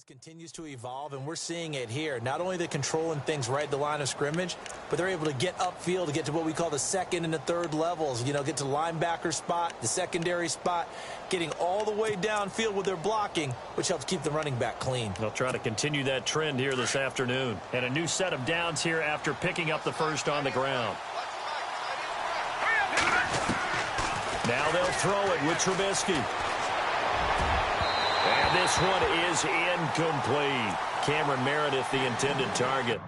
Continues to evolve, and we're seeing it here. Not only are they controlling things right at the line of scrimmage, but they're able to get upfield to get to what we call the second and the third levels. You know, get to the linebacker spot, the secondary spot, getting all the way downfield with their blocking, which helps keep the running back clean. They'll try to continue that trend here this afternoon. And a new set of downs here after picking up the first on the ground. Now they'll throw it with Trubisky. And this one is incomplete. Cameron Meredith, the intended target.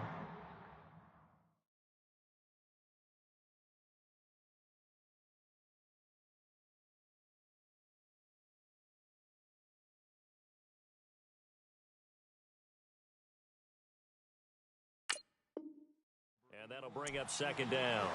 And that'll bring up second down.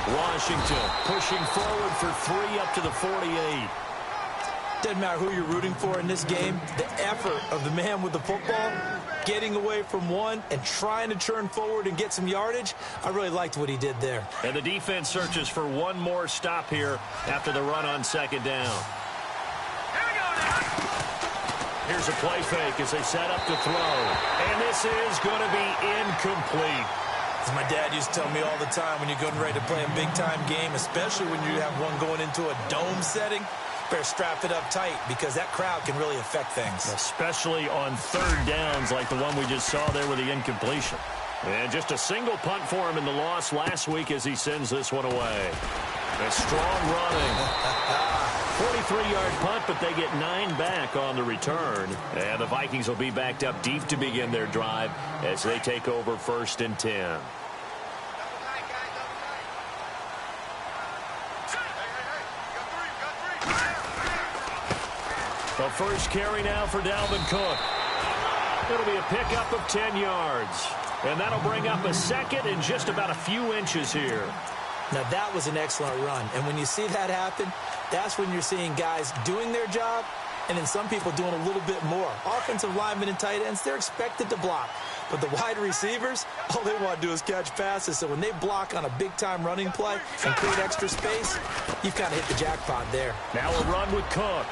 Washington pushing forward for 3 up to the 48. Doesn't matter who you're rooting for in this game. The effort of the man with the football, getting away from one and trying to turn forward and get some yardage, I really liked what he did there. And the defense searches for one more stop here after the run on second down. Here's a play fake as they set up to throw. And this is going to be incomplete. As my dad used to tell me all the time, when you're getting ready to play a big-time game, especially when you have one going into a dome setting, better strap it up tight because that crowd can really affect things. Especially on third downs like the one we just saw there with the incompletion. And just a single punt for him in the loss last week as he sends this one away. A strong running. 43-yard punt, but they get 9 back on the return. And the Vikings will be backed up deep to begin their drive as they take over 1st and 10. The first carry now for Dalvin Cook. It'll be a pickup of 10 yards. And that'll bring up a second and just about a few inches here. Now, that was an excellent run. And when you see that happen, that's when you're seeing guys doing their job and then some people doing a little bit more. Offensive linemen and tight ends, they're expected to block. But the wide receivers, all they want to do is catch passes. So when they block on a big-time running play and create extra space, you've kind of hit the jackpot there. Now a run with Cook.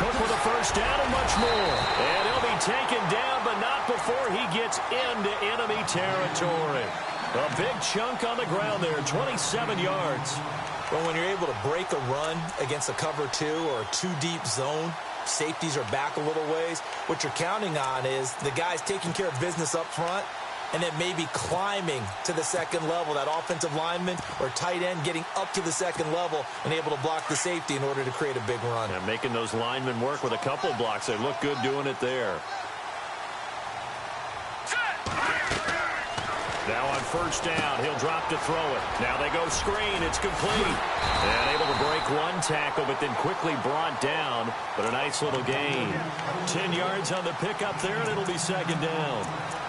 Cook with a first down and much more. And he'll be taken down, but not before he gets into enemy territory. A big chunk on the ground there, 27 yards. Well, when you're able to break a run against a cover 2 or a 2-deep zone, safeties are back a little ways. What you're counting on is the guys taking care of business up front and then maybe climbing to the second level, that offensive lineman or tight end getting up to the second level and able to block the safety in order to create a big run. And making those linemen work with a couple blocks. They look good doing it there. Now on first down, he'll drop to throw it. Now they go screen. It's complete. And able to break one tackle, but then quickly brought down. But a nice little gain. 10 yards on the pickup there, and it'll be second down.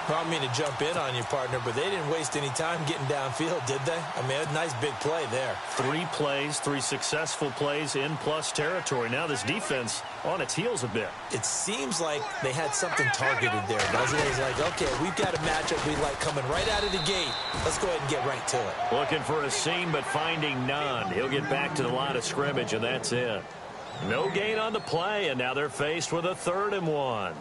I don't mean to jump in on you, partner, but they didn't waste any time getting downfield, did they? I mean, a nice big play there. 3 plays, 3 successful plays in plus territory. Now this defense on its heels a bit. It seems like they had something targeted there, doesn't it? It's like, okay, we've got a matchup we like coming right out of the gate. Let's go ahead and get right to it. Looking for a seam, but finding none. He'll get back to the line of scrimmage, and that's it. No gain on the play, and now they're faced with a 3rd and 1.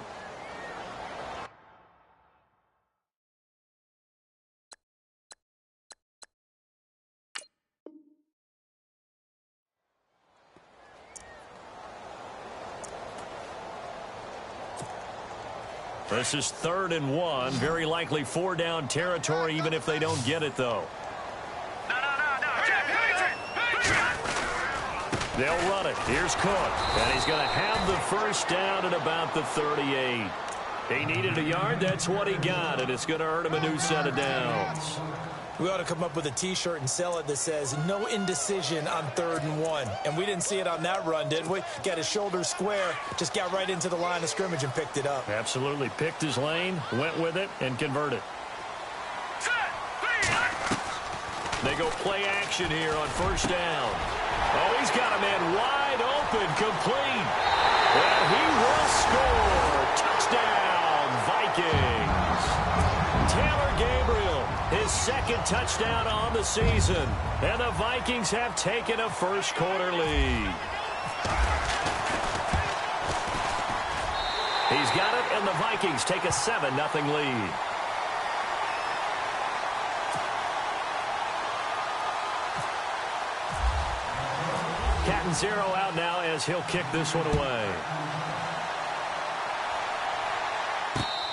This is 3rd and 1. Very likely 4-down territory, even if they don't get it, though. They'll run it. Here's Cook. And he's going to have the first down at about the 38. He needed a yard. That's what he got. And it's going to earn him a new set of downs. We ought to come up with a T-shirt and sell it that says, no indecision on 3rd and 1. And we didn't see it on that run, did we? Got his shoulders square, just got right into the line of scrimmage and picked it up. Absolutely. Picked his lane, went with it, and converted. They go play action here on 1st down. Oh, he's got a man wide open, complete. And he will score. Touchdown, Vikings. Taylor Gabriel, his 2nd touchdown on the season. And the Vikings have taken a first-quarter lead. He's got it, and the Vikings take a 7-0 lead. Cat and 0 out now as he'll kick this one away.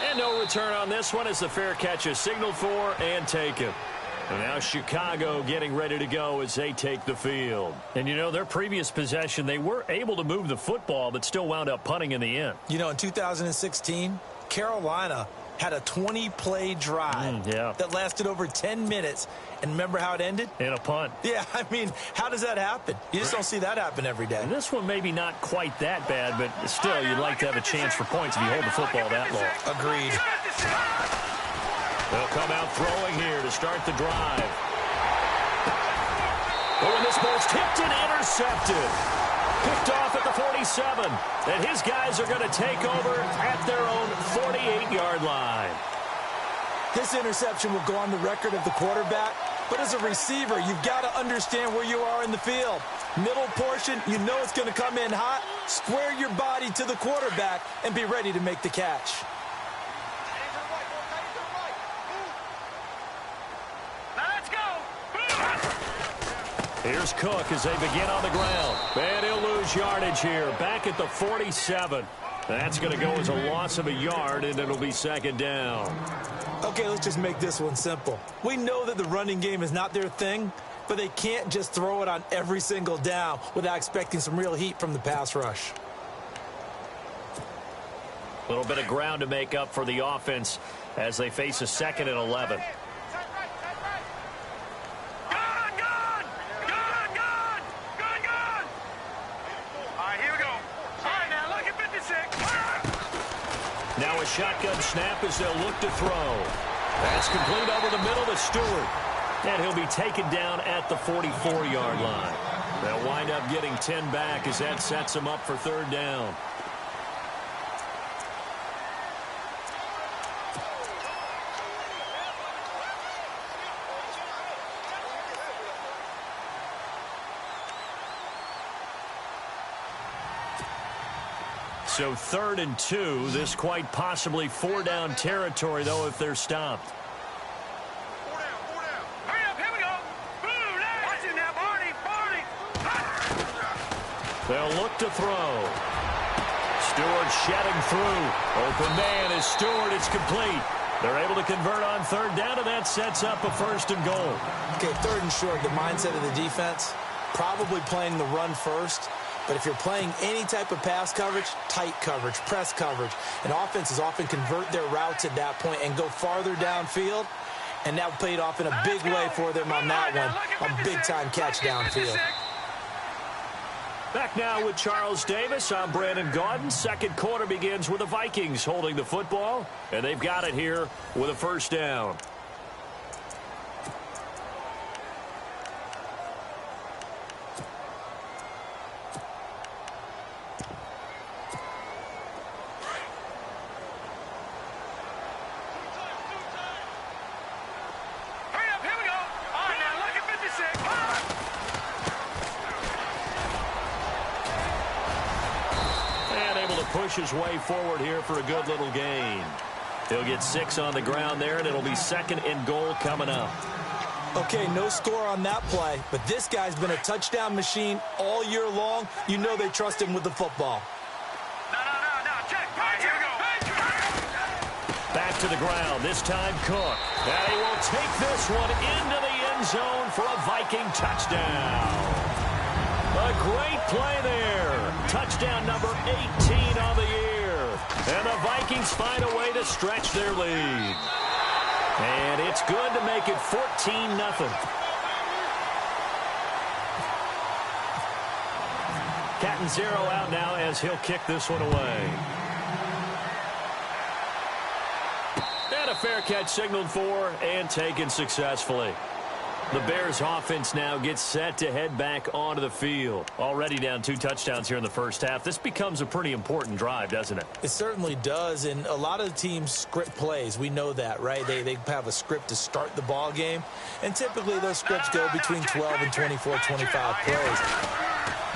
And no return on this one as the fair catch is signaled for and taken. And now Chicago getting ready to go as they take the field. And, you know, their previous possession, they were able to move the football but still wound up punting in the end. You know, in 2016, Carolina had a 20-play drive that lasted over 10 minutes. And remember how it ended? In a punt. Yeah, I mean, how does that happen? You just don't see that happen every day. And this one maybe not quite that bad, but still, you'd like to have a chance for points if you hold the football that long. Agreed. They'll come out throwing here to start the drive. Oh, and this ball's tipped and intercepted. Picked off at the 47. And his guys are going to take over at their own 48-yard line. This interception will go on the record of the quarterback, but as a receiver, you've got to understand where you are in the field. Middle portion, you know it's going to come in hot. Square your body to the quarterback and be ready to make the catch. Here's Cook as they begin on the ground. And he'll lose yardage here. Back at the 47. That's going to go as a loss of a yard, and it'll be 2nd down. Okay, let's just make this one simple. We know that the running game is not their thing, but they can't just throw it on every single down without expecting some real heat from the pass rush. A little bit of ground to make up for the offense as they face a 2nd and 11. Now a shotgun snap as they'll look to throw. That's complete over the middle to Stewart. And he'll be taken down at the 44-yard line. They'll wind up getting 10 back as that sets them up for 3rd down. So 3rd and 2. This quite possibly 4-down territory, though, if they're stopped. Hurry up, here we go. Watch it now, Barney. They'll look to throw. Stewart shedding through. Open man is Stewart. It's complete. They're able to convert on 3rd down, and that sets up a 1st and goal. Okay, 3rd and short, the mindset of the defense, probably playing the run first. But if you're playing any type of pass coverage, tight coverage, press coverage, and offenses often convert their routes at that point and go farther downfield, and that paid off in a big way for them on that one, a big-time catch downfield. Back now with Charles Davis. I'm Brandon Gaudin. 2nd quarter begins with the Vikings holding the football, and they've got it here with a 1st down. Push his way forward here for a good little gain. He'll get 6 on the ground there, and it'll be 2nd and goal coming up. Okay, no score on that play, but this guy's been a touchdown machine all year long. You know they trust him with the football. No, check. All right, here we go. Back to the ground, this time Cook. And he will take this one into the end zone for a Viking touchdown. A great play there. Touchdown number 18 on the year. And the Vikings find a way to stretch their lead. And it's good to make it 14-0. Catanzaro out now as he'll kick this one away. And a fair catch signaled for and taken successfully. The Bears offense now gets set to head back onto the field. Already down 2 touchdowns here in the first half. This becomes a pretty important drive, doesn't it? It certainly does, and a lot of teams script plays. We know that, right? They have a script to start the ball game, and typically those scripts go between 12 and 24, 25 plays.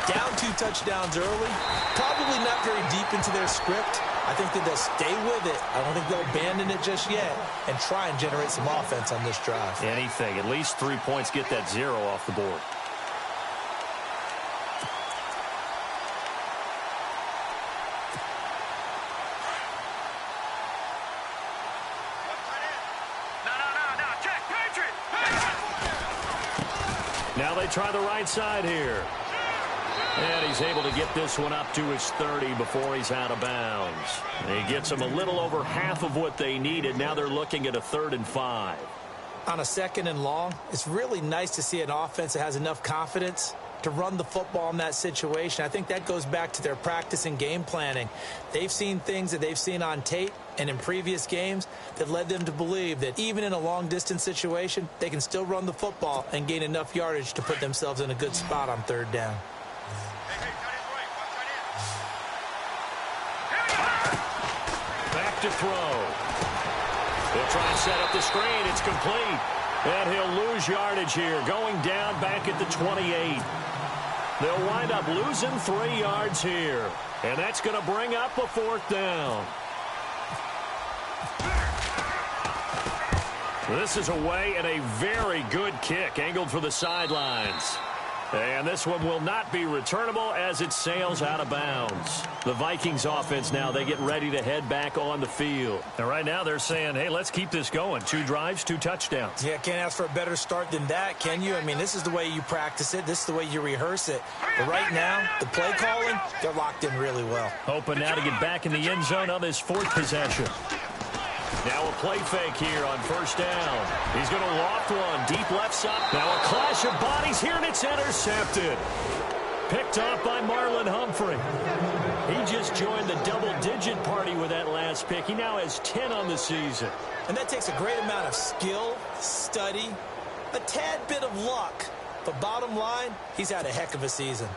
Down 2 touchdowns early, probably not very deep into their script. I think that they'll stay with it. I don't think they'll abandon it just yet and try and generate some offense on this drive. Anything. At least 3 points, get that 0 off the board. No. Check. Patriot. Now they try the right side here. And he's able to get this one up to his 30 before he's out of bounds. He gets them a little over half of what they needed. Now they're looking at a 3rd and 5. On a 2nd and long, it's really nice to see an offense that has enough confidence to run the football in that situation. I think that goes back to their practice and game planning. They've seen things that they've seen on tape and in previous games that led them to believe that even in a long-distance situation, they can still run the football and gain enough yardage to put themselves in a good spot on 3rd down. To throw. He'll try and set up the screen. It's complete. And he'll lose yardage here. Going down back at the 28. They'll wind up losing 3 yards here. And that's going to bring up a 4th down. This is away and a very good kick. Angled for the sidelines. And this one will not be returnable as it sails out of bounds. The Vikings offense now, they get ready to head back on the field. And right now they're saying, hey, let's keep this going. 2 drives, 2 touchdowns. Yeah, can't ask for a better start than that, can you? I mean, this is the way you practice it. This is the way you rehearse it. But right now, the play calling, they're locked in really well. Hoping now to get back in the end zone on this 4th possession. Now a play fake here on 1st down. He's going to loft one. Deep left side. Now a clash of bodies here, and it's intercepted. Picked off by Marlon Humphrey. He just joined the double-digit party with that last pick. He now has 10 on the season. And that takes a great amount of skill, study, a tad bit of luck. But bottom line, he's had a heck of a season.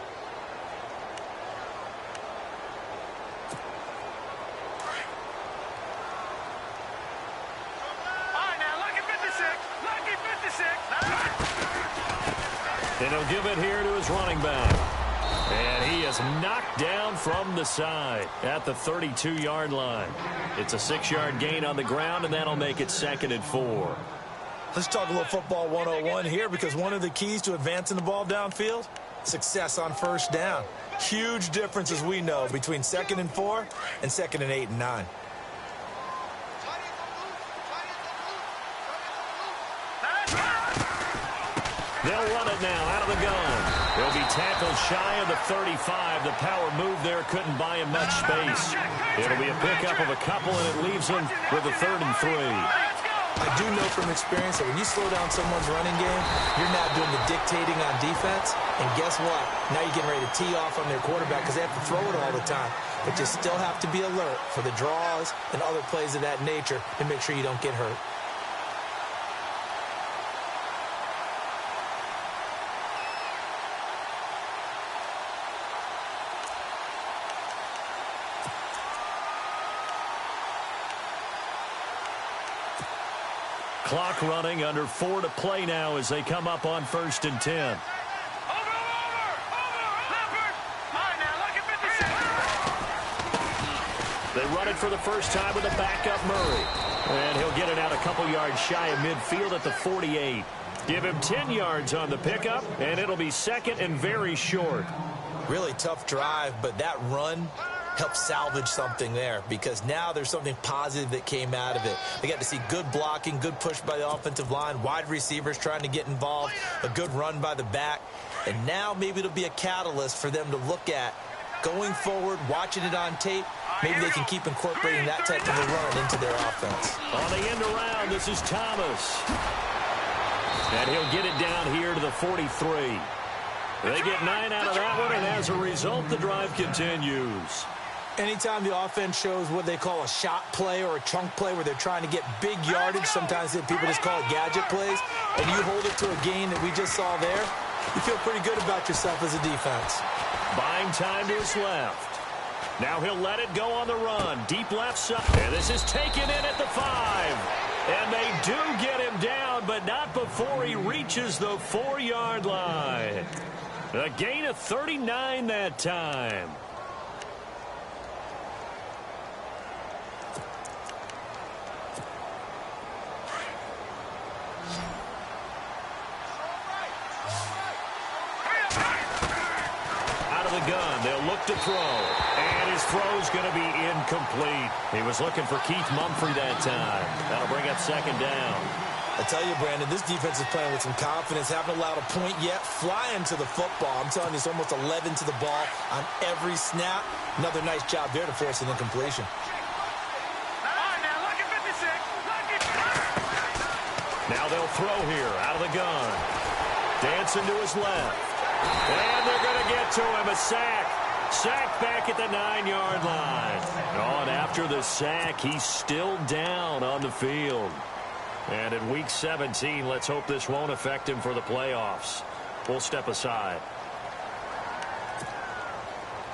And he'll give it here to his running back. And he is knocked down from the side at the 32-yard line. It's a 6-yard gain on the ground, and that'll make it 2nd and 4. Let's talk a little football 101 here, because one of the keys to advancing the ball downfield, success on 1st down. Huge difference, as we know, between 2nd and 4 and 2nd and 8 and 9. They'll run it now out of the gun. They'll be tackled shy of the 35. The power move there couldn't buy him much space. It'll be a pickup of a couple, and it leaves him with a 3rd and 3. I do know from experience that when you slow down someone's running game, you're now doing the dictating on defense. And guess what? Now you're getting ready to tee off on their quarterback because they have to throw it all the time. But you still have to be alert for the draws and other plays of that nature to make sure you don't get hurt. Clock running, under 4 to play now as they come up on 1st and 10. Over! Leopard! All right, now, look at 56. They run it for the first time with a backup Murray. And he'll get it out a couple yards shy of midfield at the 48. Give him 10 yards on the pickup, and it'll be 2nd and very short. Really tough drive, but that run help salvage something there, because now there's something positive that came out of it. They got to see good blocking, good push by the offensive line, wide receivers trying to get involved, a good run by the back, and now maybe it'll be a catalyst for them to look at going forward, watching it on tape, maybe they can keep incorporating that type of a run into their offense. On the end around, this is Thomas. And he'll get it down here to the 43. They get 9 out of that one, and as a result, the drive continues. Anytime the offense shows what they call a shot play or a chunk play where they're trying to get big yardage, sometimes people just call it gadget plays, and you hold it to a gain that we just saw there, you feel pretty good about yourself as a defense. Buying time to his left. Now he'll let it go on the run. Deep left side. And this is taken in at the 5. And they do get him down, but not before he reaches the 4-yard line. A gain of 39 that time. Gun. They'll look to throw. And his throw's going to be incomplete. He was looking for Keith Mumphrey that time. That'll bring up 2nd down. I tell you, Brandon, this defense is playing with some confidence. Haven't allowed a point yet. Flying to the football. I'm telling you, it's almost 11 to the ball on every snap. Another nice job there to force an incompletion. Now they'll throw here out of the gun. Dancing to his left. And they're going to get to him. A sack. Sack back at the 9-yard line. And after the sack, he's still down on the field. And in Week 17, let's hope this won't affect him for the playoffs. We'll step aside.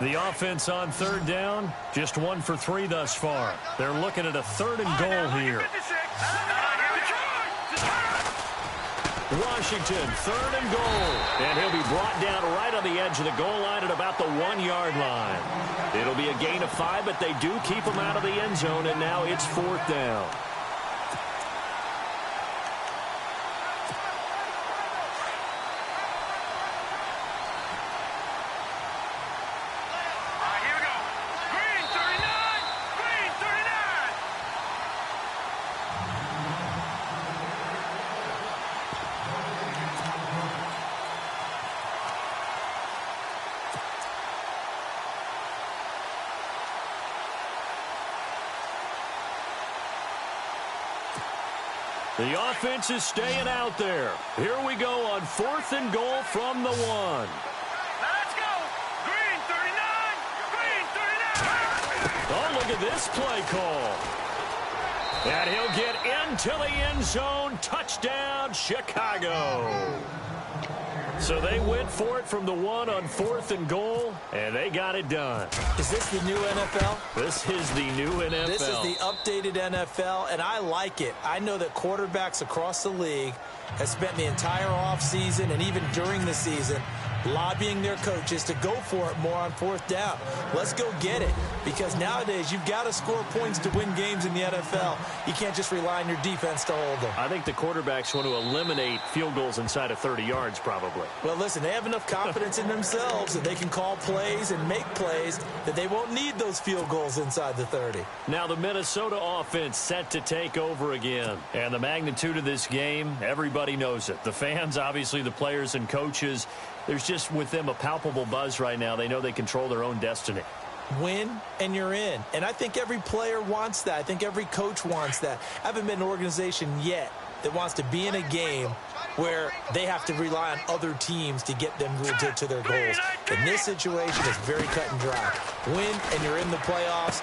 The offense on 3rd down, just 1 for 3 thus far. They're looking at a 3rd and goal here. Washington, 3rd and goal. And he'll be brought down right on the edge of the goal line at about the 1-yard line. It'll be a gain of 5, but they do keep him out of the end zone, and now it's 4th down. The offense is staying out there. Here we go on 4th and goal from the 1. Let's go. Green 39. Green 39. Oh, look at this play call. And he'll get into the end zone. Touchdown, Chicago. So they went for it from the 1 on 4th and goal, and they got it done. Is this the new NFL? This is the new NFL. This is the updated NFL, and I like it. I know that quarterbacks across the league have spent the entire offseason and even during the season lobbying their coaches to go for it more on 4th down. Let's go get it, because nowadays you've got to score points to win games in the NFL. You can't just rely on your defense to hold them. I think the quarterbacks want to eliminate field goals inside of 30 yards probably. Well, listen, they have enough confidence in themselves that they can call plays and make plays that they won't need those field goals inside the 30. Now the Minnesota offense set to take over again. And the magnitude of this game, everybody knows it. The fans, obviously the players and coaches, there's just with them a palpable buzz right now. They know they control their own destiny. Win, and you're in. And I think every player wants that. I think every coach wants that. I haven't been an organization yet that wants to be in a game where they have to rely on other teams to get them to their goals. In this situation, it's very cut and dry. Win, and you're in the playoffs.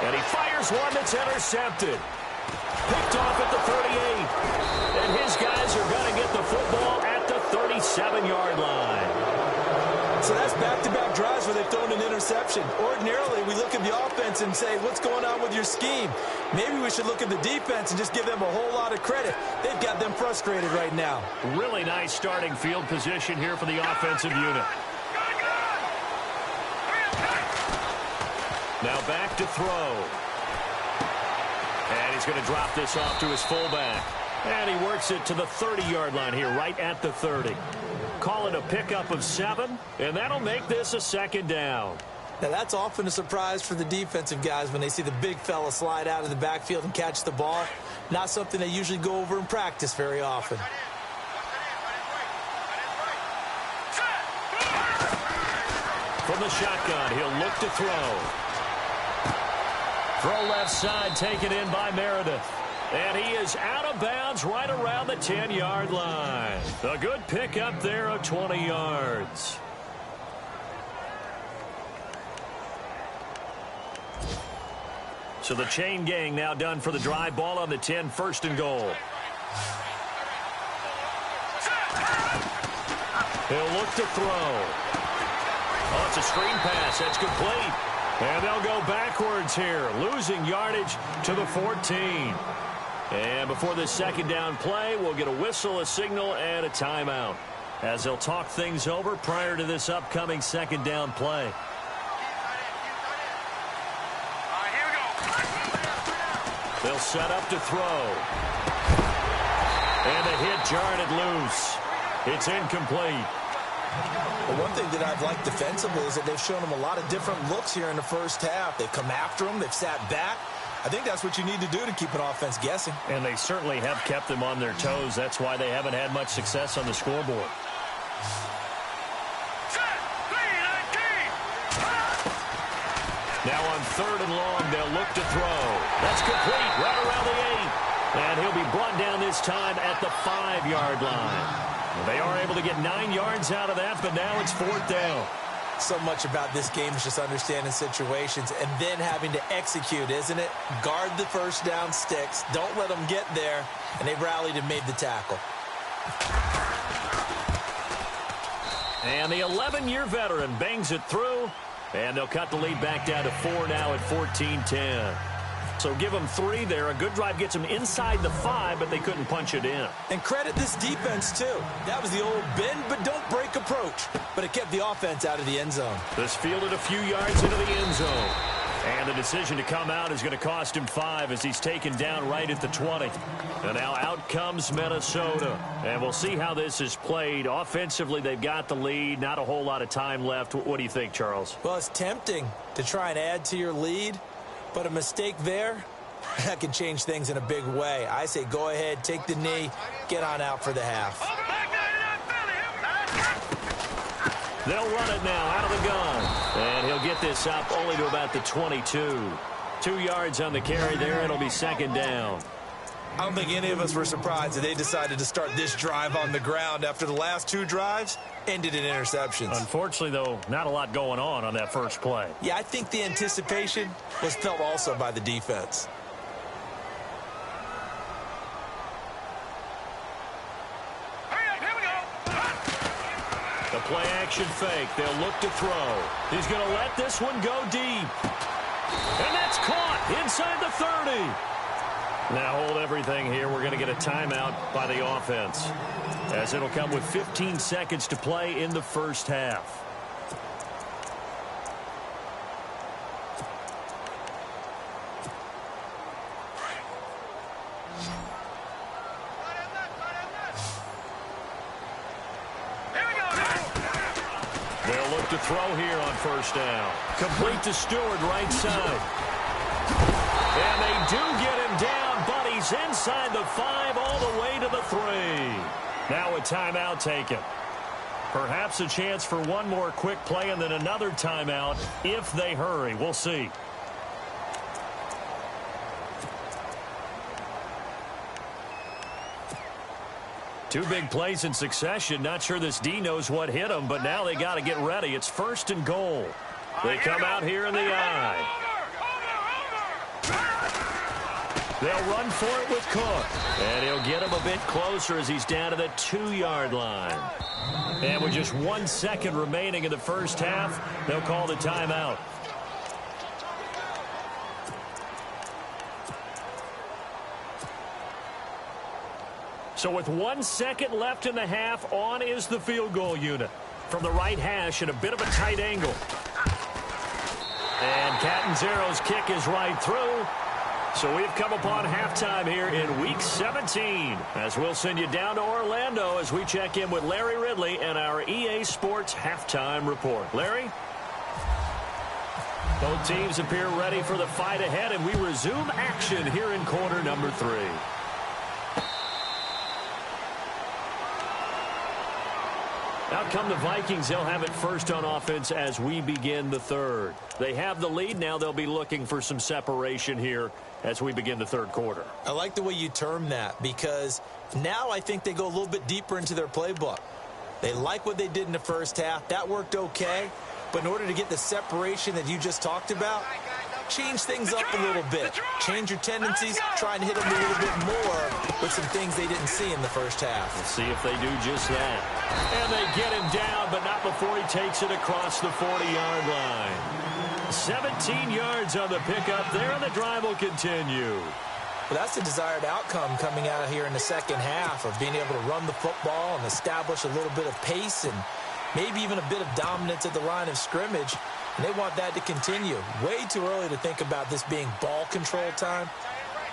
And he fires one that's intercepted. Picked off at the 38. And his guys are going to get the football at the 37-yard line. So that's back-to-back drives where they've thrown an interception. Ordinarily, we look at the offense and say, what's going on with your scheme? Maybe we should look at the defense and just give them a whole lot of credit. They've got them frustrated right now. Really nice starting field position here for the offensive unit. Now back to throw. And he's going to drop this off to his fullback. And he works it to the 30-yard line here, right at the 30. Call it a pickup of 7, and that'll make this a 2nd down. Now, that's often a surprise for the defensive guys when they see the big fella slide out of the backfield and catch the ball. Not something they usually go over in practice very often. From the shotgun. He'll look to throw. Throw left side taken in by Meredith. And he is out of bounds right around the 10-yard line. A good pickup there of 20 yards. So the chain gang now done for the drive. Ball on the 10, first and goal. He'll look to throw. Oh, it's a screen pass. That's complete. And they'll go backwards here, losing yardage to the 14. And before this second down play, we'll get a whistle, a signal, and a timeout as they'll talk things over prior to this upcoming second down play. They'll set up to throw. And the hit jarred it loose. It's incomplete. Well, one thing that I've liked defensively is that they've shown them a lot of different looks here in the first half. They've come after them. They've sat back. I think that's what you need to do to keep an offense guessing. And they certainly have kept them on their toes. That's why they haven't had much success on the scoreboard. Now on third and long, they'll look to throw. That's complete, right around the 8. And he'll be brought down this time at the 5-yard line. They are able to get 9 yards out of that, but now it's fourth down. So much about this game is just understanding situations and then having to execute, isn't it? Guard the first down sticks. Don't let them get there. And they rallied and made the tackle. And the 11-year veteran bangs it through. And they'll cut the lead back down to 4 now at 14-10. So give them 3 there. A good drive gets them inside the 5, but they couldn't punch it in. And credit this defense, too. That was the old bend but don't break approach. But it kept the offense out of the end zone. This fielded a few yards into the end zone. And the decision to come out is going to cost him 5 as he's taken down right at the 20. And now out comes Minnesota. And we'll see how this is played. Offensively, they've got the lead. Not a whole lot of time left. What do you think, Charles? Well, it's tempting to try and add to your lead. But a mistake there, that can change things in a big way. I say go ahead, take the knee, get on out for the half. They'll run it now out of the gun. And he'll get this up only to about the 22. 2 yards on the carry there. It'll be second down. I don't think any of us were surprised that they decided to start this drive on the ground after the last 2 drives ended in interceptions. Unfortunately, though, not a lot going on that first play. Yeah, I think the anticipation was felt also by the defense. The play action fake. They'll look to throw. He's going to let this one go deep. And that's caught inside the 30. Now hold everything here. We're going to get a timeout by the offense, as it'll come with 15 seconds to play in the first half. They'll look to throw here on first down. Complete to Stewart, right side. And they do get him down, but he's inside the 5 all the way to the 3. Now a timeout taken. Perhaps a chance for one more quick play and then another timeout if they hurry. We'll see. Two big plays in succession. Not sure this D knows what hit him, but now they got to get ready. It's first and goal. They come out here in the I. They'll run for it with Cook. And he'll get him a bit closer as he's down to the 2-yard line. And with just 1 second remaining in the first half, they'll call the timeout. So with 1 second left in the half, on is the field goal unit. From the right hash at a bit of a tight angle. And Catanzaro's kick is right through. So we've come upon halftime here in Week 17. As we'll send you down to Orlando as we check in with Larry Ridley and our EA Sports Halftime Report. Larry? Both teams appear ready for the fight ahead, and we resume action here in quarter number 3. Out come the Vikings. They'll have it first on offense as we begin the third. They have the lead. Now they'll be looking for some separation here as we begin the third quarter. I like the way you term that because now I think they go a little bit deeper into their playbook. They like what they did in the first half. That worked okay. But in order to get the separation that you just talked about, change things up a little bit. Change your tendencies. Try and hit them a little bit more with some things they didn't see in the first half. Let's see if they do just that. And they get him down, but not before he takes it across the 40-yard line. 17 yards on the pickup there, and the drive will continue. Well, that's the desired outcome coming out of here in the second half of being able to run the football and establish a little bit of pace and maybe even a bit of dominance at the line of scrimmage. And they want that to continue. Way too early to think about this being ball control time.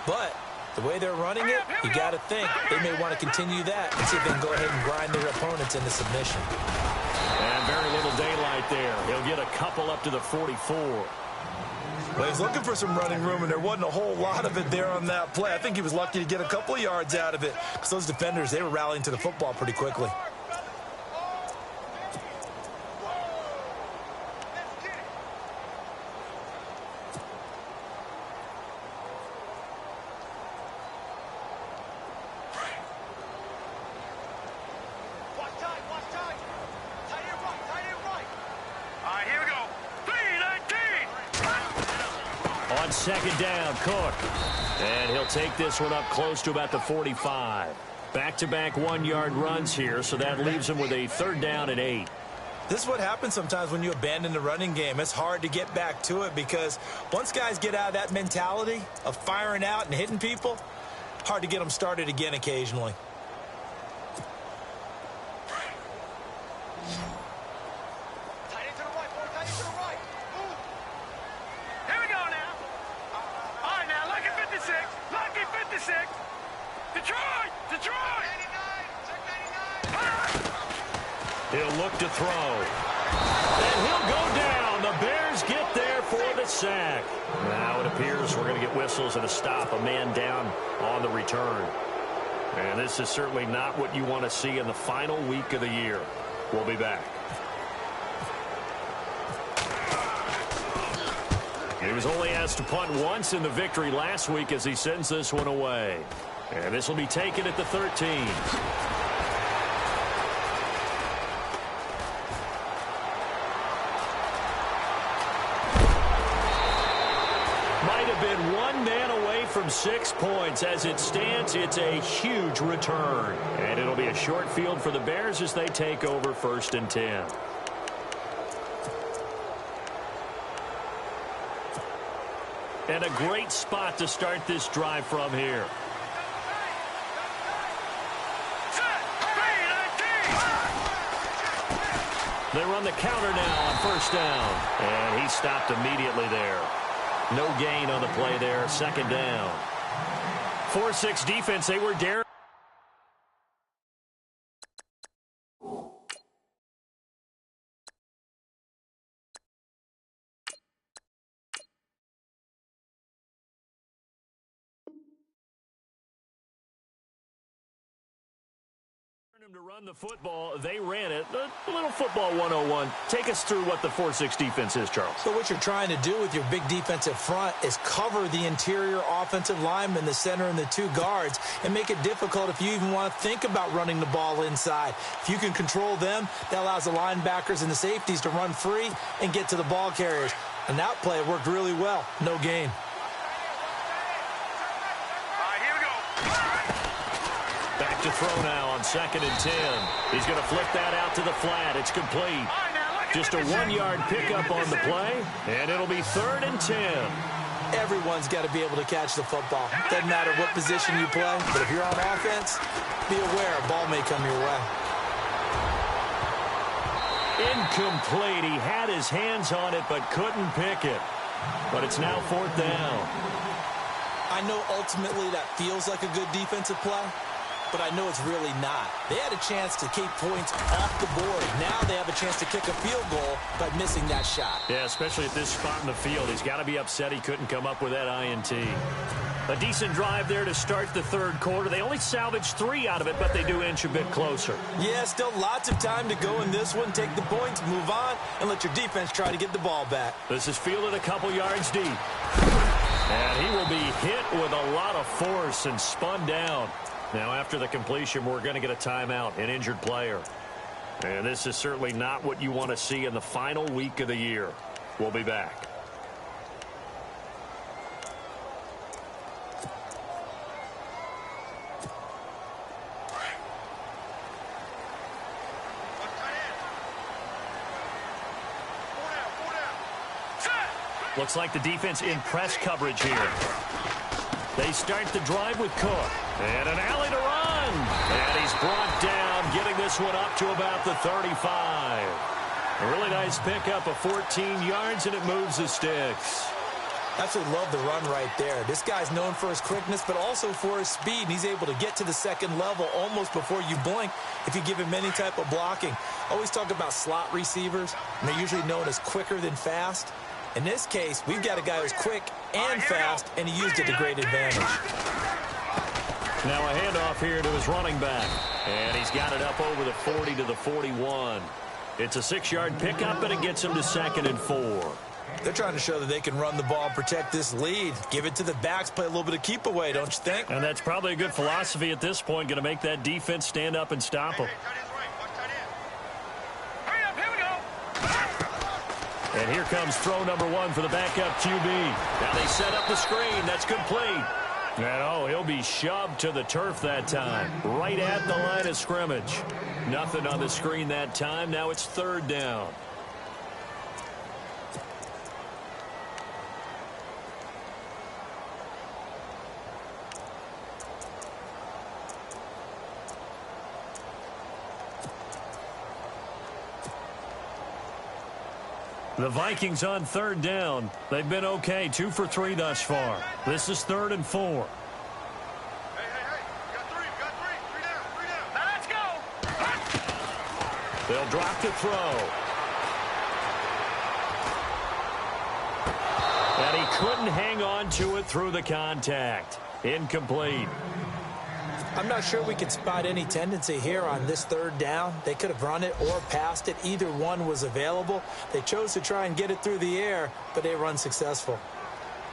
But the way they're running it, you got to think they may want to continue that and see if they can go ahead and grind their opponents into submission. And very little daylight there. He'll get a couple up to the 44. Well, he's looking for some running room, and there wasn't a whole lot of it there on that play. I think he was lucky to get a couple of yards out of it because those defenders, they were rallying to the football pretty quickly. Second down, Cook. And he'll take this one up close to about the 45. Back-to-back one-yard runs here, so that leaves him with a third down and 8. This is what happens sometimes when you abandon the running game. It's hard to get back to it because once guys get out of that mentality of firing out and hitting people, hard to get them started again occasionally. He'll look to throw. And he'll go down. The Bears get there for the sack. Now it appears we're going to get whistles and a stop. A man down on the return. And this is certainly not what you want to see in the final week of the year. We'll be back. He was only asked to punt once in the victory last week as he sends this one away. And this will be taken at the 13. Been one man away from 6 points. As it stands, it's a huge return. And it'll be a short field for the Bears as they take over 1st and 10. And a great spot to start this drive from here. They run the counter now on 1st down. And he stopped immediately there. No gain on the play there. 2nd down. 4-6 defense. They were daring. To run the football, they ran it. A little football 101. Take us through what the 4-6 defense is, Charles. So what you're trying to do with your big defensive front is cover the interior offensive lineman, the center, and the 2 guards, and make it difficult if you even want to think about running the ball inside. If you can control them, that allows the linebackers and the safeties to run free and get to the ball carriers. And that play worked really well. No gain. Back to throw now on 2nd and 10. He's going to flip that out to the flat. It's complete. Just a 1-yard pickup on the play, and it'll be 3rd and 10. Everyone's got to be able to catch the football. Doesn't matter what position you play, but if you're on offense, be aware a ball may come your way. Incomplete. He had his hands on it but couldn't pick it. But it's now 4th down. I know ultimately that feels like a good defensive play, but I know it's really not. They had a chance to keep points off the board. Now they have a chance to kick a field goal by missing that shot. Yeah, especially at this spot in the field. He's got to be upset he couldn't come up with that INT. A decent drive there to start the third quarter. They only salvaged 3 out of it, but they do inch a bit closer. Yeah, still lots of time to go in this one. Take the points, move on, and let your defense try to get the ball back. This is fielded a couple yards deep. And he will be hit with a lot of force and spun down. Now, after the completion, we're going to get a timeout, an injured player. And this is certainly not what you want to see in the final week of the year. We'll be back. Looks like the defense in press coverage here. They start the drive with Cook. And an alley to run. And he's brought down, getting this one up to about the 35. A really nice pickup of 14 yards, and it moves the sticks. Absolutely love the run right there. This guy's known for his quickness, but also for his speed. And he's able to get to the second level almost before you blink if you give him any type of blocking. Always talk about slot receivers, and they're usually known as quicker than fast. In this case, we've got a guy who's quick and fast, and he used it to great advantage. Now a handoff here to his running back. And he's got it up over the 40 to the 41. It's a 6-yard pickup, and it gets him to 2nd and 4. They're trying to show that they can run the ball and protect this lead. Give it to the backs, play a little bit of keep away, don't you think? And that's probably a good philosophy at this point, going to make that defense stand up and stop him. And here comes throw number 1 for the backup QB. Now they set up the screen. That's complete. And, oh, he'll be shoved to the turf that time, right at the line of scrimmage. Nothing on the screen that time. Now it's 3rd down. The Vikings on 3rd down. They've been okay, 2 for 3 thus far. This is 3rd and 4. Hey. Got three down. Now let's go. They'll drop the throw. And he couldn't hang on to it through the contact. Incomplete. I'm not sure we can spot any tendency here on this 3rd down. They could have run it or passed it. Either one was available. They chose to try and get it through the air, but they were unsuccessful.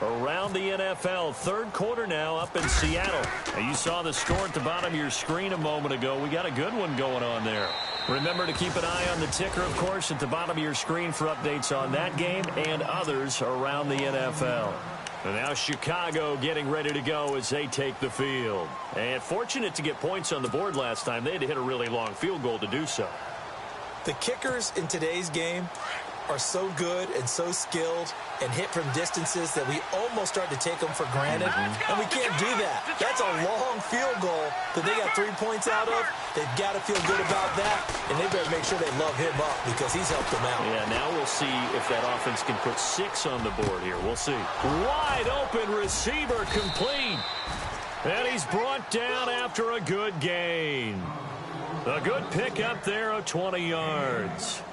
Around the NFL, 3rd quarter now up in Seattle. Now you saw the score at the bottom of your screen a moment ago. We got a good one going on there. Remember to keep an eye on the ticker, of course, at the bottom of your screen for updates on that game and others around the NFL. And now Chicago getting ready to go as they take the field. And fortunate to get points on the board last time. They had to hit a really long field goal to do so. The kickers in today's game are so good and so skilled and hit from distances that we almost start to take them for granted. And we can't do that. That's a long field goal that they got 3 points out of. They've got to feel good about that, and they better make sure they love him up because he's helped them out. Yeah, now we'll see if that offense can put 6 on the board here. We'll see. Wide open receiver complete. And he's brought down after a good gain. A good pickup there of 20 yards.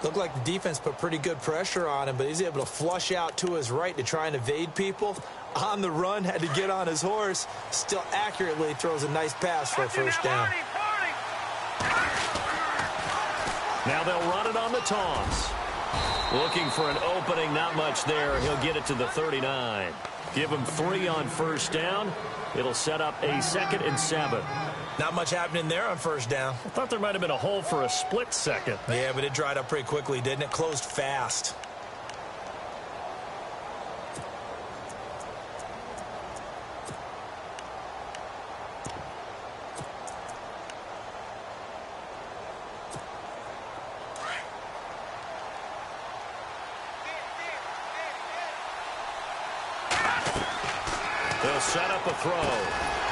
Looked like the defense put pretty good pressure on him, but he's able to flush out to his right to try and evade people. On the run, had to get on his horse. Still accurately throws a nice pass for a 1st down. Now they'll run it on the toss. Looking for an opening, not much there. He'll get it to the 39. Give him 3 on 1st down. It'll set up a 2nd and 7. Not much happening there on 1st down. I thought there might have been a hole for a split second. Yeah, but it dried up pretty quickly, didn't it? Closed fast. They'll set up a throw.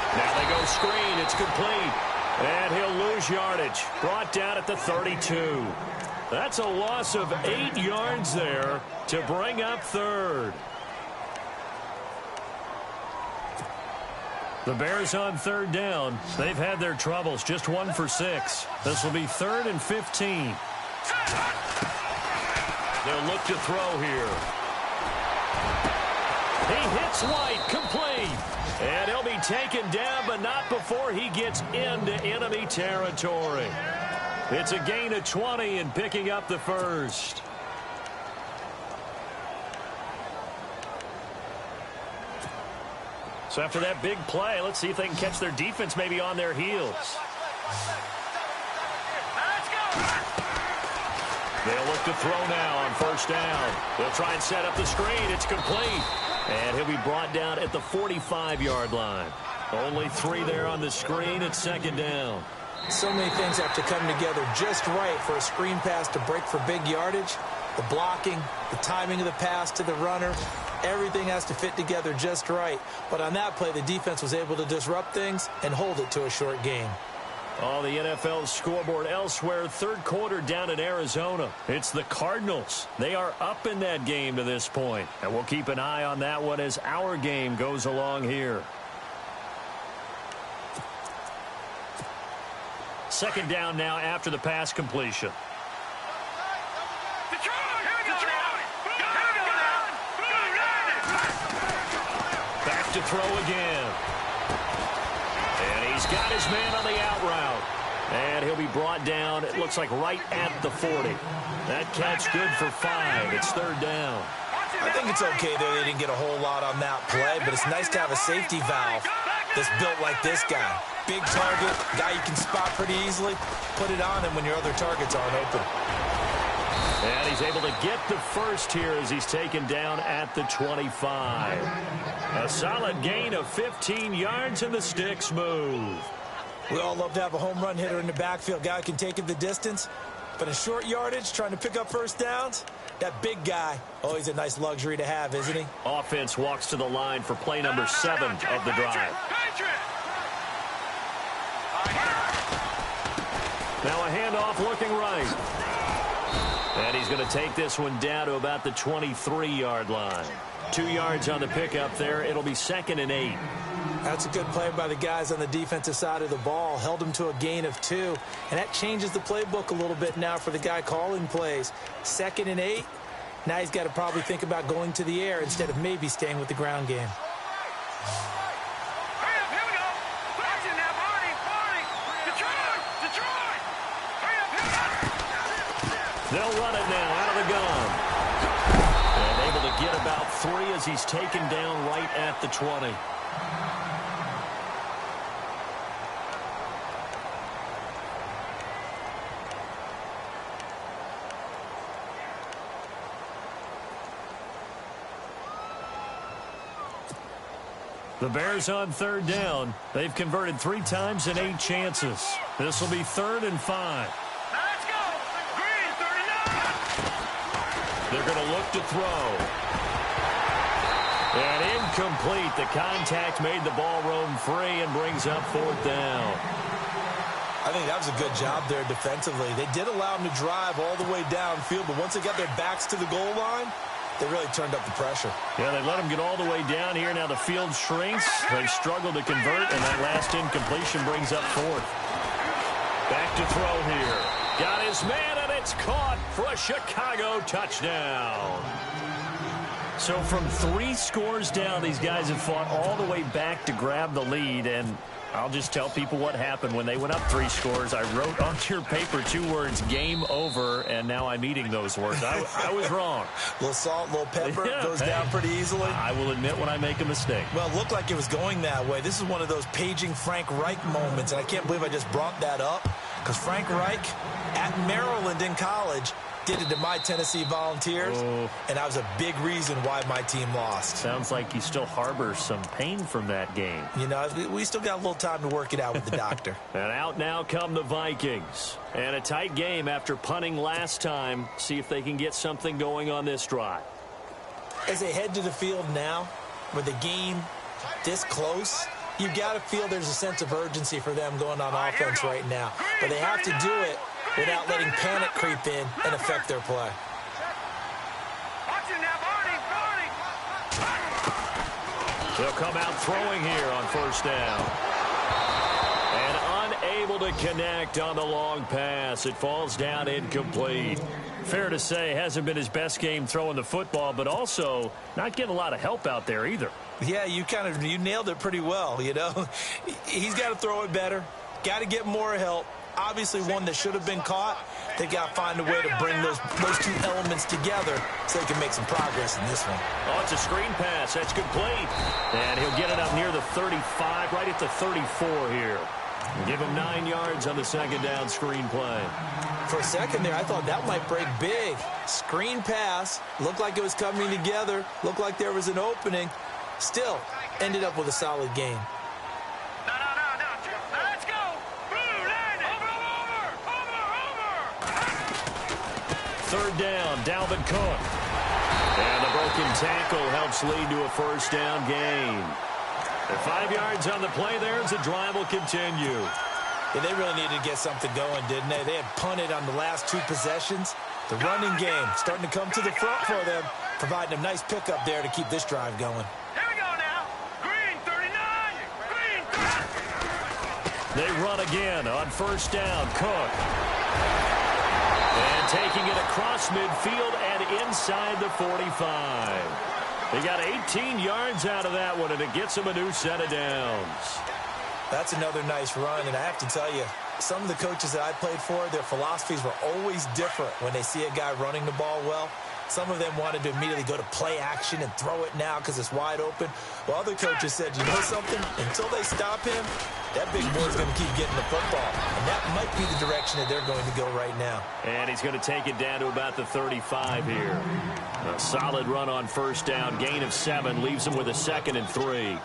Now they go screen. It's complete. And he'll lose yardage. Brought down at the 32. That's a loss of 8 yards there to bring up 3rd. The Bears on third down. They've had their troubles, just 1 for 6. This will be 3rd and 15. They'll look to throw here. He hits White, complete. And he'll be taken down, but not before he gets into enemy territory. It's a gain of 20 and picking up the first. So after that big play, let's see if they can catch their defense maybe on their heels. They'll look to throw now on first down. They'll try and set up the screen. It's complete. And he'll be brought down at the 45-yard line. Only 3 there on the screen. It's 2nd down. So many things have to come together just right for a screen pass to break for big yardage. The blocking, the timing of the pass to the runner, everything has to fit together just right. But on that play, the defense was able to disrupt things and hold it to a short gain. Oh, the NFL scoreboard elsewhere. 3rd quarter down in Arizona. It's the Cardinals. They are up in that game to this point. And we'll keep an eye on that one as our game goes along here. 2nd down now after the pass completion. Back to throw again. And he's got his man on the out route. And he'll be brought down, it looks like right at the 40. That catch good for 5. It's 3rd down. I think it's okay there. They didn't get a whole lot on that play, but it's nice to have a safety valve that's built like this guy. Big target, guy you can spot pretty easily. Put it on him when your other targets aren't open. And he's able to get the first here as he's taken down at the 25. A solid gain of 15 yards and the sticks move. We all love to have a home run hitter in the backfield. Guy can take it the distance. But in short yardage, trying to pick up first downs, that big guy, always a nice luxury to have, isn't he? Offense walks to the line for play number 7 of the drive. Now a handoff looking right. And he's going to take this one down to about the 23-yard line. 2 yards on the pickup there. It'll be 2nd and 8. That's a good play by the guys on the defensive side of the ball. Held him to a gain of 2. And that changes the playbook a little bit now for the guy calling plays. 2nd and 8. Now he's got to probably think about going to the air instead of maybe staying with the ground game. They'll run it now out of the gun. And able to get about 3 as he's taken down right at the 20. The Bears on 3rd down. They've converted 3 times in 8 chances. This will be 3rd and 5. Let's go. Green, 39. They're going to look to throw. And incomplete. The contact made the ball roam free and brings up 4th down. I think that was a good job there defensively. They did allow him to drive all the way downfield, but once they got their backs to the goal line, they really turned up the pressure. Yeah, they let him get all the way down here. Now the field shrinks. They've struggled to convert, and that last incompletion brings up 4th. Back to throw here. Got his man, and it's caught for a Chicago touchdown. So from 3 scores down, these guys have fought all the way back to grab the lead, and I'll just tell people what happened when they went up 3 scores. I wrote onto your paper 2 words, game over, and now I'm eating those words. I was wrong. A little salt, a little pepper, goes down pretty easily. I will admit when I make a mistake. Well, it looked like it was going that way. This is one of those paging Frank Reich moments, and I can't believe I just brought that up, because Frank Reich at Maryland in college did it to my Tennessee Volunteers, and that was a big reason why my team lost. Sounds like you still harbor some pain from that game. You know, we still got a little time to work it out with the doctor. And out now come the Vikings. And a tight game after punting last time. See if they can get something going on this drive. As they head to the field now, with the game this close, you've got to feel there's a sense of urgency for them going on offense right now. But they have to do it without letting panic creep in and affect their play. He'll come out throwing here on first down. And unable to connect on the long pass. It falls down incomplete. Fair to say, hasn't been his best game throwing the football, but also not getting a lot of help out there either. Yeah, you nailed it pretty well, you know. He's got to throw it better. Got to get more help. Obviously one that should have been caught. They got to find a way to bring those two elements together so they can make some progress in this one. Oh, it's a screen pass. That's complete. And he'll get it up near the 35, right at the 34 here. Give him 9 yards on the second down screen play. For a second there, I thought that might break big. Screen pass. Looked like it was coming together. Looked like there was an opening. Still, ended up with a solid game. No. Let's go. Third down, Dalvin Cook. And the broken tackle helps lead to a first down gain. And 5 yards on the play there as the drive will continue. Yeah, they really needed to get something going, didn't they? They had punted on the last 2 possessions. The running game starting to come to the front for them, providing a nice pickup there to keep this drive going. Here we go now. Green 39. Green 30. They run again on first down. Cook. And taking it across midfield and inside the 45. They got 18 yards out of that one, and it gets them a new set of downs. That's another nice run, and I have to tell you, some of the coaches that I played for, their philosophies were always different when they see a guy running the ball well. Some of them wanted to immediately go to play action and throw it now because it's wide open. While other coaches said, you know something? Until they stop him, that big boy's going to keep getting the football. And that might be the direction that they're going to go right now. And he's going to take it down to about the 35 here. A solid run on first down. Gain of 7 leaves him with a 2nd and 3.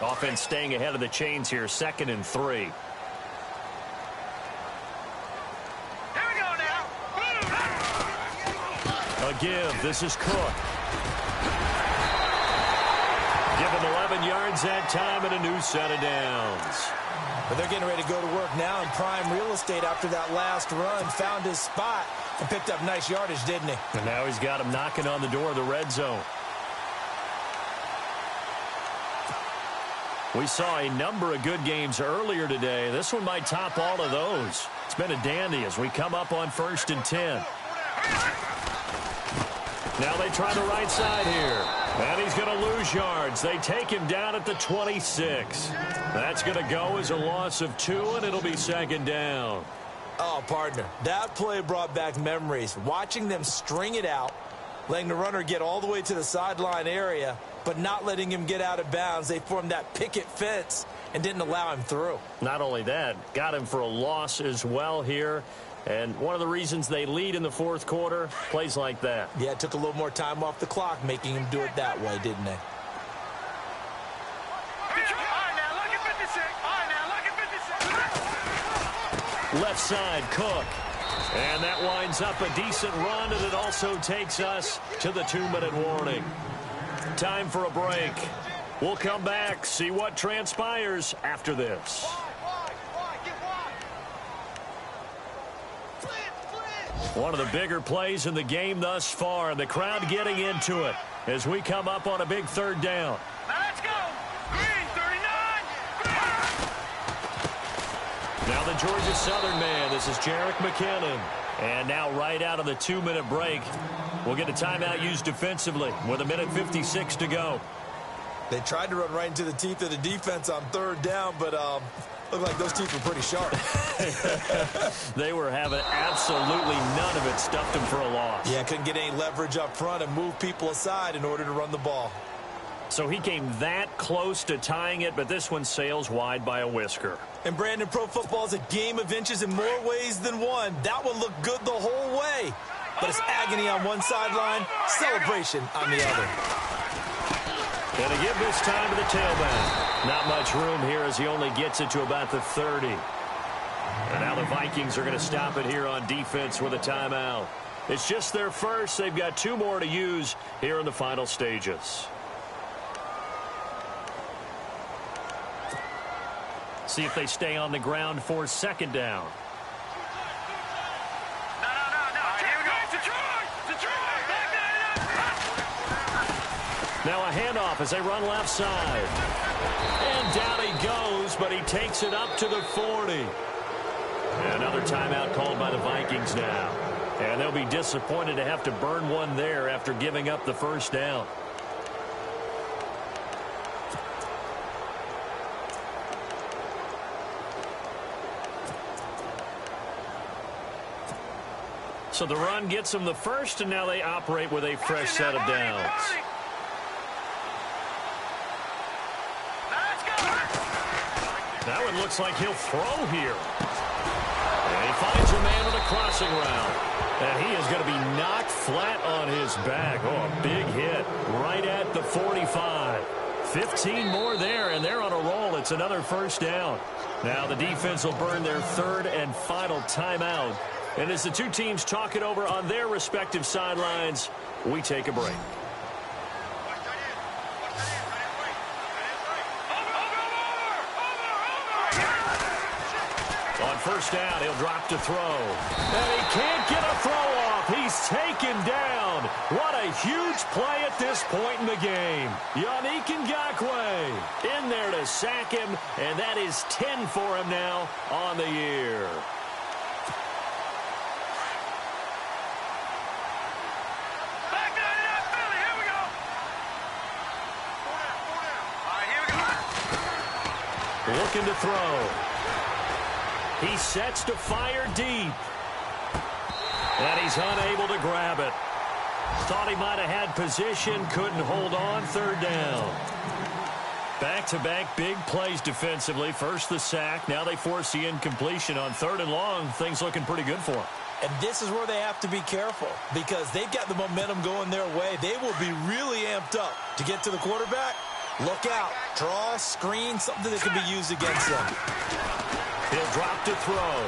Offense staying ahead of the chains here. 2nd and 3. A give. This is Cook. Give him 11 yards that time and a new set of downs. But they're getting ready to go to work now in prime real estate after that last run. Found his spot and picked up nice yardage, didn't he? And now he's got him knocking on the door of the red zone. We saw a number of good games earlier today. This one might top all of those. It's been a dandy as we come up on 1st and 10. Now they try the right side here. And he's going to lose yards. They take him down at the 26. That's going to go as a loss of 2, and it'll be 2nd down. Oh, partner, that play brought back memories. Watching them string it out, letting the runner get all the way to the sideline area, but not letting him get out of bounds. They formed that picket fence and didn't allow him through. Not only that, got him for a loss as well here. And one of the reasons they lead in the 4th quarter, plays like that. Yeah, it took a little more time off the clock, making him do it that way, didn't they? Left side, Cook. And that winds up a decent run, and it also takes us to the 2-minute warning. Time for a break. We'll come back, see what transpires after this. One of the bigger plays in the game thus far, and the crowd getting into it as we come up on a big 3rd down. Now let's go. Green 39. Now the Georgia Southern man. This is Jerick McKinnon. And now right out of the 2-minute break, we'll get a timeout used defensively with 1:56 to go. They tried to run right into the teeth of the defense on 3rd down, but looked like those teeth were pretty sharp. They were having absolutely none of it, stuffed them for a loss. Yeah, couldn't get any leverage up front and move people aside in order to run the ball. So he came that close to tying it, but this one sails wide by a whisker. And Brandon, pro football is a game of inches in more ways than one. That one looked good the whole way. But it's agony on one sideline, celebration on the other. And to give this time to the tailback. Not much room here as he only gets it to about the 30. And now the Vikings are going to stop it here on defense with a timeout. It's just their first. They've got 2 more to use here in the final stages. See if they stay on the ground for 2nd down. No. Here we go. Detroit. Back that up. Now a handoff as they run left side. And down he goes, but he takes it up to the 40. Another timeout called by the Vikings now. And they'll be disappointed to have to burn one there after giving up the first down. So the run gets them the first, and now they operate with a fresh set of downs. That one looks like he'll throw here. And he finds a man with a crossing route. And he is going to be knocked flat on his back. Oh, a big hit right at the 45. 15 more there, and they're on a roll. It's another first down. Now the defense will burn their third and final timeout. And as the two teams talk it over on their respective sidelines, we take a break. On first down, he'll drop to throw. And he can't get a throw off. He's taken down. What a huge play at this point in the game. Yannick Ngakoue in there to sack him, and that is 10 for him now on the year. Looking to throw. He sets to fire deep. And he's unable to grab it. Thought he might have had position, couldn't hold on. Third down. Back-to-back big plays defensively. First the sack. Now they force the incompletion on third and long. Things looking pretty good for them. And this is where they have to be careful because they've got the momentum going their way. They will be really amped up to get to the quarterback. Look out. Draw, screen, something that can be used against them. He'll drop to throw.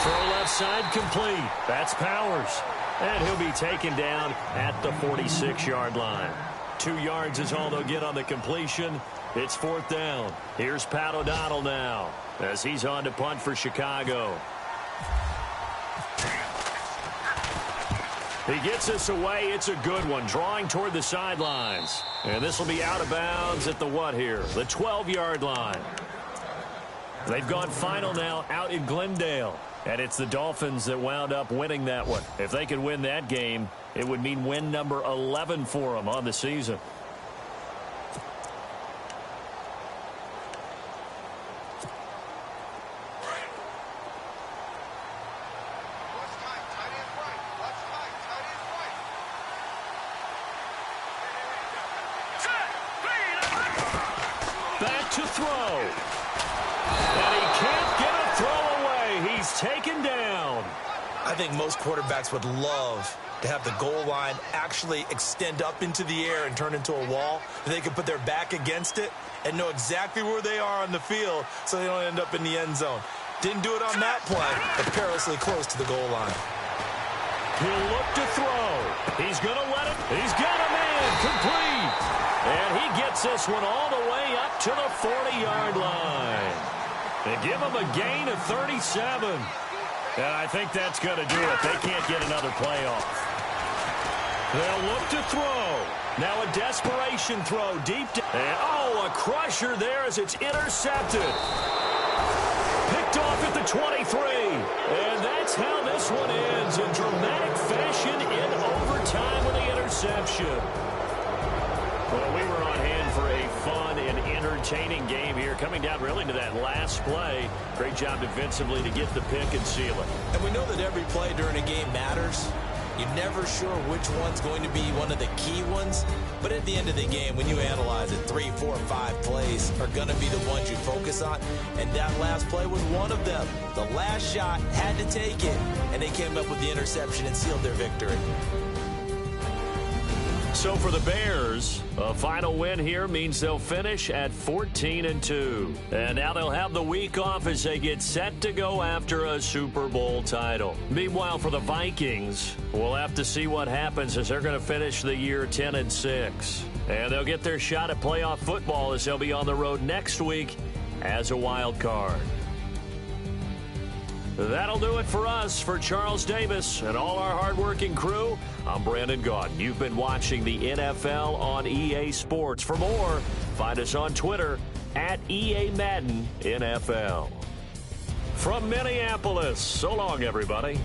Throw left side complete. That's Powers. And he'll be taken down at the 46-yard line. 2 yards is all they'll get on the completion. It's fourth down. Here's Pat O'Donnell now as he's on to punt for Chicago. He gets this away. It's a good one. Drawing toward the sidelines. And this will be out of bounds at the what here? The 12-yard line. They've gone final now out in Glendale. And it's the Dolphins that wound up winning that one. If they could win that game, it would mean win number 11 for them on the season. Back to throw. And he can't get a throw away. He's taken down. I think most quarterbacks would love to have the goal line actually extend up into the air and turn into a wall. They can put their back against it and know exactly where they are on the field so they don't end up in the end zone. Didn't do it on that play, but perilously close to the goal line. He'll look to throw. He's going to let it. He's got a man complete. And he gets this one all the way up to the 40-yard line. They give him a gain of 37. And I think that's going to do it. They can't get another play off. They'll look to throw. Now a desperation throw deep down. And, oh, a crusher there as it's intercepted. Picked off at the 23. And that's how this one ends in dramatic fashion in overtime with the interception. Well, we were on hand for a fun and entertaining game here, coming down really to that last play. Great job defensively to get the pick and seal it. And we know that every play during a game matters. You're never sure which one's going to be one of the key ones. But at the end of the game, when you analyze it, 3, 4, 5 plays are going to be the ones you focus on. And that last play was one of them. The last shot had to take it, and they came up with the interception and sealed their victory. So for the Bears, a final win here means they'll finish at 14-2. And now they'll have the week off as they get set to go after a Super Bowl title. Meanwhile, for the Vikings, we'll have to see what happens as they're going to finish the year 10-6. And they'll get their shot at playoff football as they'll be on the road next week as a wild card. That'll do it for us. For Charles Davis and all our hardworking crew, I'm Brandon Gaudin. You've been watching the NFL on EA Sports. For more, find us on Twitter at EA Madden NFL. From Minneapolis, so long, everybody.